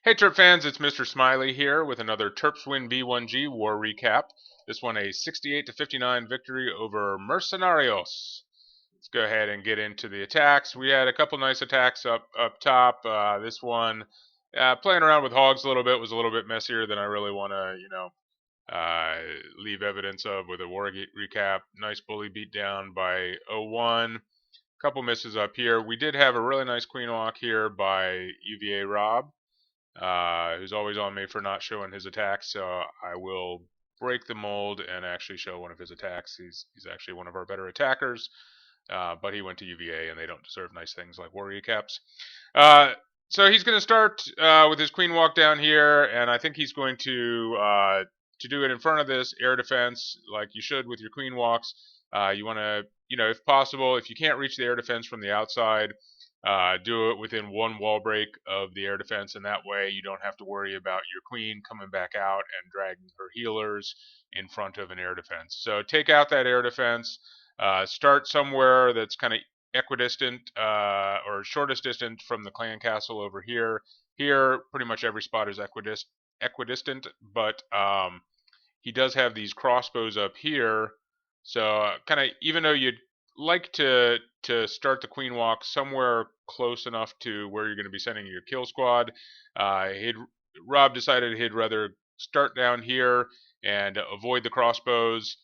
Hey Terp fans, it's Mr. Smiley here with another Terps Win B1G War Recap. This one a 68 to 59 victory over Mercenarios. Let's go ahead and get into the attacks. We had a couple nice attacks up top. This one, playing around with hogs a little bit was a little bit messier than I really want to, leave evidence of with a war recap. Nice bully beat down by 01. Couple misses up here. We did have a really nice queen walk here by UVA Rob, who's always on me for not showing his attacks. So I will break the mold and actually show one of his attacks. He's actually one of our better attackers, but he went to UVA and they don't deserve nice things like war recaps. So he's going to start with his queen walk down here, and I think he's going to do it in front of this air defense like you should with your queen walks. You want to, if possible, if you can't reach the air defense from the outside, do it within one wall break of the air defense, and that way you don't have to worry about your queen coming back out and dragging her healers in front of an air defense. So take out that air defense, start somewhere that's kind of equidistant or shortest distance from the clan castle over here. Here, pretty much every spot is equidistant, but he does have these crossbows up here. So kind of, even though you'd like to start the queen walk somewhere close enough to where you're going to be sending your kill squad, Rob decided he'd rather start down here and avoid the crossbows,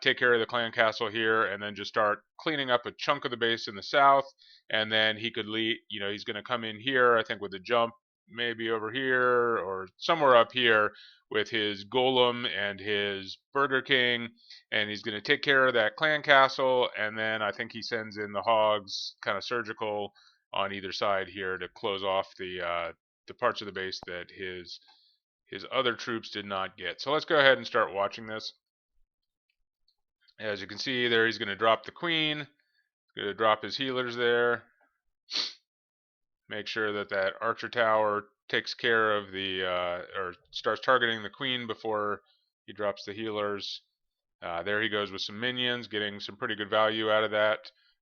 take care of the clan castle here, and then just start cleaning up a chunk of the base in the south. And then he could lead, he's going to come in here, I think, with a jump, maybe over here or somewhere up here with his golem and his Burger King, and he's going to take care of that clan castle, and then I think he sends in the hogs kind of surgical on either side here to close off the parts of the base that his other troops did not get. So let's go ahead and start watching this. As you can see there, he's going to drop the queen. He's going to drop his healers there. Make sure that that archer tower takes care of the or starts targeting the queen before he drops the healers. There he goes with some minions, getting some pretty good value out of that,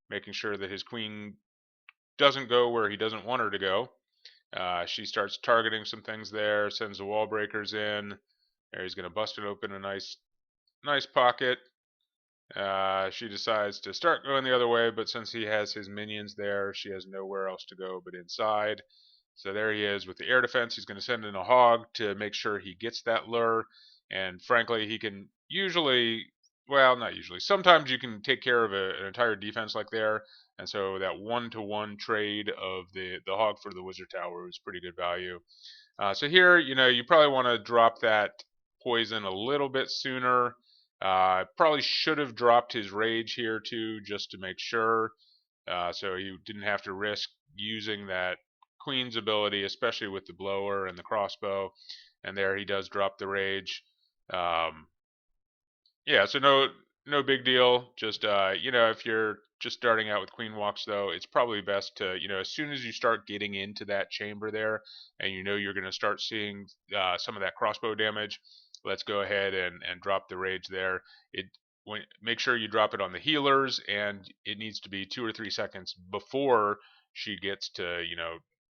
making sure that his queen doesn't go where he doesn't want her to go. She starts targeting some things there, sends the wall breakers in. There he's going to bust it open a nice pocket. She decides to start going the other way, but since he has his minions there, she has nowhere else to go but inside. So there he is with the air defense. He's going to send in a hog to make sure he gets that lure. And frankly, he can usually, well, not usually, sometimes you can take care of an entire defense like there. And so that one-to-one trade of the hog for the wizard tower is pretty good value. So here, you probably want to drop that poison a little bit sooner. Probably should have dropped his rage here too, just to make sure, so he didn't have to risk using that queen's ability, especially with the blower and the crossbow. And there he does drop the rage. Yeah, so no big deal. Just if you're just starting out with queen walks, though, it's probably best to, as soon as you start getting into that chamber there, and you're going to start seeing some of that crossbow damage, let's go ahead and drop the rage there. Make sure you drop it on the healers, and it needs to be 2 or 3 seconds before she gets to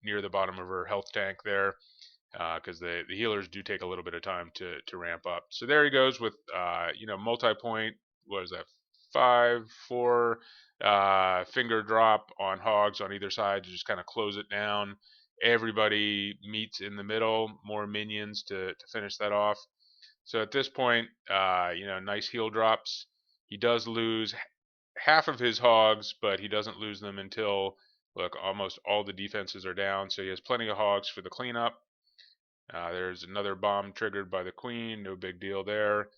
near the bottom of her health tank there, because the healers do take a little bit of time to ramp up. So there he goes with multi-point. What is that? 5-4 finger drop on hogs on either side to just kind of close it down. Everybody meets in the middle. More minions to finish that off. So at this point, nice heal drops. He does lose half of his hogs, but he doesn't lose them until, look, almost all the defenses are down. So he has plenty of hogs for the cleanup. There's another bomb triggered by the queen. No big deal there.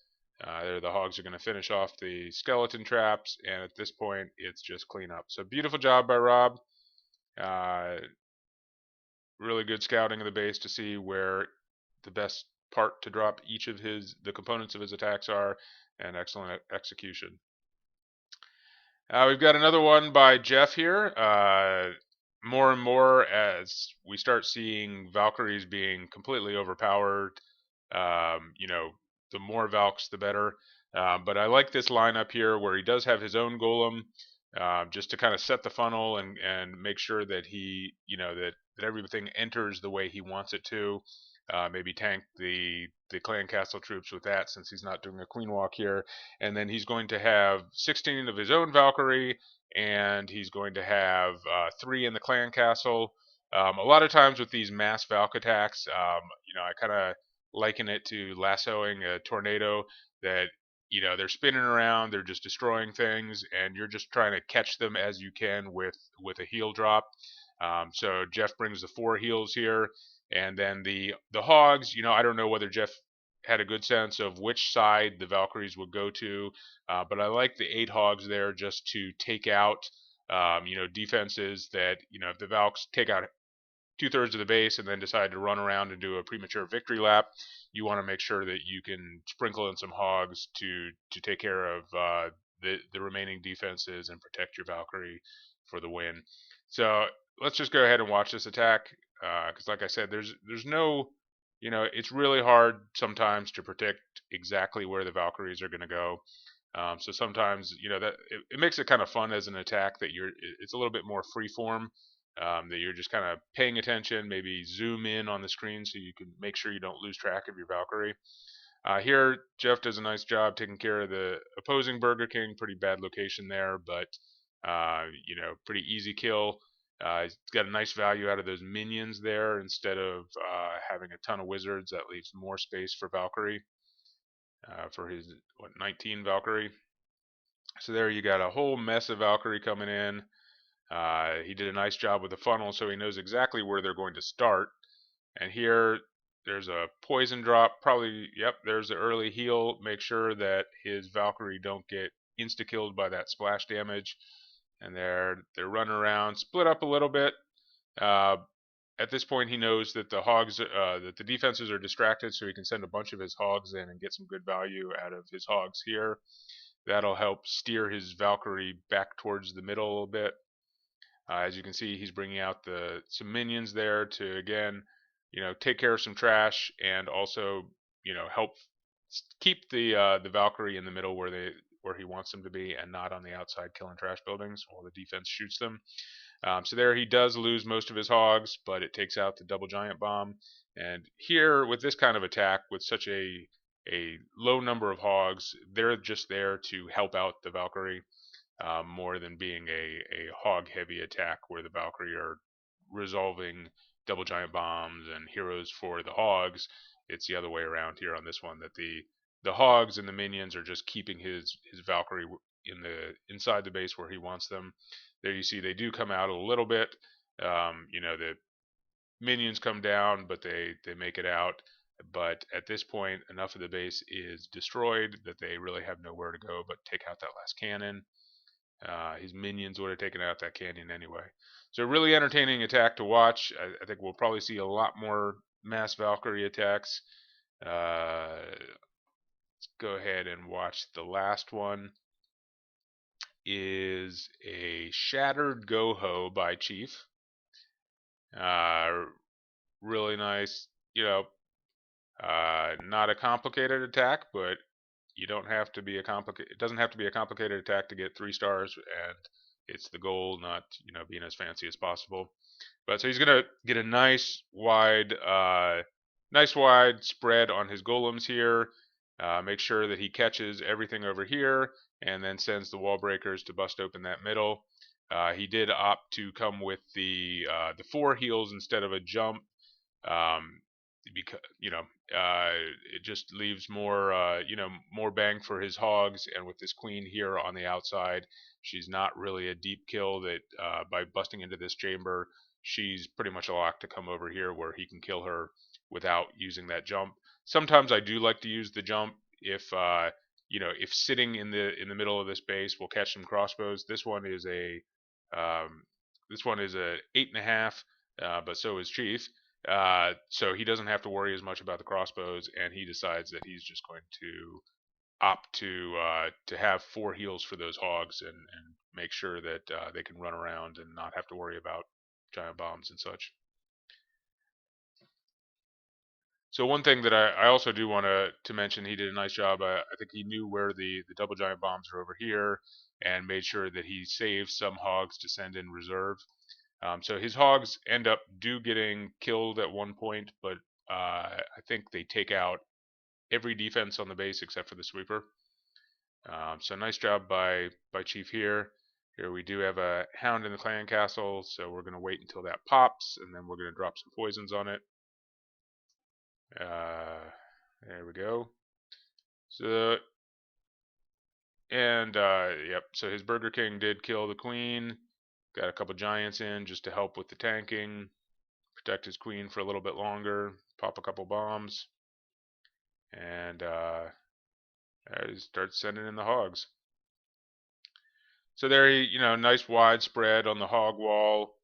There the hogs are going to finish off the skeleton traps, and at this point, it's just cleanup. So beautiful job by Rob. Really good scouting of the base to see where the best part to drop each of the components of his attacks are, and excellent execution. We've got another one by Jeff here. More and more as we start seeing Valkyries being completely overpowered. The more Valks, the better. But I like this lineup here where he does have his own golem, just to kind of set the funnel and make sure that he, that everything enters the way he wants it to. Maybe tank the clan castle troops with that since he's not doing a queen walk here. And then he's going to have 16 of his own Valkyrie, and he's going to have 3 in the clan castle. A lot of times with these mass Valk attacks, I kind of liken it to lassoing a tornado that they're spinning around, they're just destroying things, and you're just trying to catch them as you can with a heal drop. So Jeff brings the 4 heals here, and then the hogs. I don't know whether Jeff had a good sense of which side the Valkyries would go to, but I like the 8 hogs there just to take out defenses that if the Valks take out 2/3 of the base and then decide to run around and do a premature victory lap, you want to make sure that you can sprinkle in some hogs to take care of the remaining defenses and protect your Valkyrie for the win. So let's just go ahead and watch this attack, because like I said, there's no, it's really hard sometimes to predict exactly where the Valkyries are going to go. So sometimes, that it makes it kind of fun as an attack that it's a little bit more free form, that you're just kind of paying attention, maybe zoom in on the screen so you can make sure you don't lose track of your Valkyrie. Here, Jeff does a nice job taking care of the opposing Burger King. Pretty bad location there, but pretty easy kill. He's got a nice value out of those minions there instead of having a ton of wizards. That leaves more space for Valkyrie, for his 19 Valkyrie. So there you got a whole mess of Valkyrie coming in. He did a nice job with the funnel, so he knows exactly where they're going to start. And here, there's a poison drop. Probably, yep, there's the early heal. Make sure that his Valkyrie don't get insta-killed by that splash damage. And they're running around, split up a little bit. At this point, he knows that the hogs, that the defenses are distracted, so he can send a bunch of his hogs in and get some good value out of his hogs here. That'll help steer his Valkyrie back towards the middle a little bit. As you can see, he's bringing out some minions there to, again, take care of some trash and also, help keep the Valkyrie in the middle where he wants them to be and not on the outside killing trash buildings while the defense shoots them. So there he does lose most of his hogs, but it takes out the double giant bomb. And here, with this kind of attack, with such a low number of hogs, they're just there to help out the Valkyrie. More than being a hog heavy attack where the Valkyrie are resolving double giant bombs and heroes for the hogs. It's the other way around here on this one, that the hogs and the minions are just keeping his Valkyrie inside the base where he wants them. There you see they do come out a little bit. The minions come down, but they make it out. But at this point, enough of the base is destroyed that they really have nowhere to go but take out that last cannon. His minions would have taken out that canyon anyway. So really entertaining attack to watch. I think we'll probably see a lot more mass Valkyrie attacks. Let's go ahead and watch the last one. Is a Shattered GoHo by Chief. Really nice, not a complicated attack, but you don't have to be it doesn't have to be a complicated attack to get 3 stars, and it's the goal, not being as fancy as possible. But so he's gonna get a nice wide spread on his golems here. Make sure that he catches everything over here and then sends the wall breakers to bust open that middle. He did opt to come with the 4 heals instead of a jump. Because it just leaves more more bang for his hogs, and with this queen here on the outside, she's not really a deep kill that by busting into this chamber, she's pretty much a lock to come over here where he can kill her without using that jump. Sometimes I do like to use the jump if if sitting in the middle of this base will catch some crossbows. This one is a 8.5, but so is Chief. So he doesn't have to worry as much about the crossbows, and he decides that he's just going to opt to have 4 heals for those hogs and make sure that they can run around and not have to worry about giant bombs and such. So one thing that I also do want to mention, he did a nice job. I think he knew where the double giant bombs are over here, and made sure that he saved some hogs to send in reserve. So his hogs do getting killed at one point, but I think they take out every defense on the base except for the sweeper. So nice job by Chief here. Here we do have a hound in the clan castle, so we're going to wait until that pops, and then we're going to drop some poisons on it. There we go. So, and yep, so his Burger King did kill the queen. Got a couple giants in just to help with the tanking, protect his queen for a little bit longer, pop a couple bombs, and start sending in the hogs. So there, nice wide spread on the hog wall.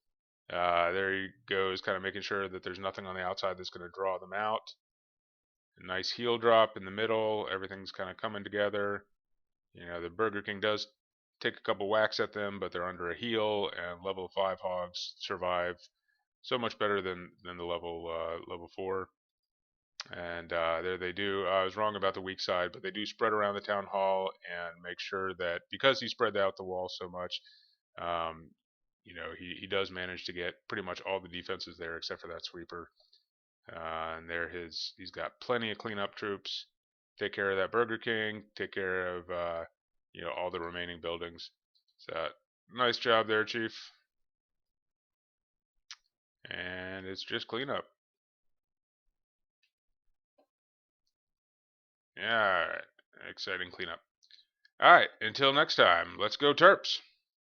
There he goes, kind of making sure that there's nothing on the outside that's going to draw them out. A nice heel drop in the middle. Everything's kind of coming together. The Burger King does take a couple whacks at them, but they're under a heel, and level 5 hogs survive so much better than the level 4. And there they do. I was wrong about the weak side, but they do spread around the town hall and make sure that because he spread out the wall so much, um, he does manage to get pretty much all the defenses there except for that sweeper. And he's got plenty of cleanup troops. Take care of that Burger King. Take care of all the remaining buildings. So nice job there, Chief. And it's just cleanup. Yeah, exciting cleanup. All right, until next time, let's go Terps.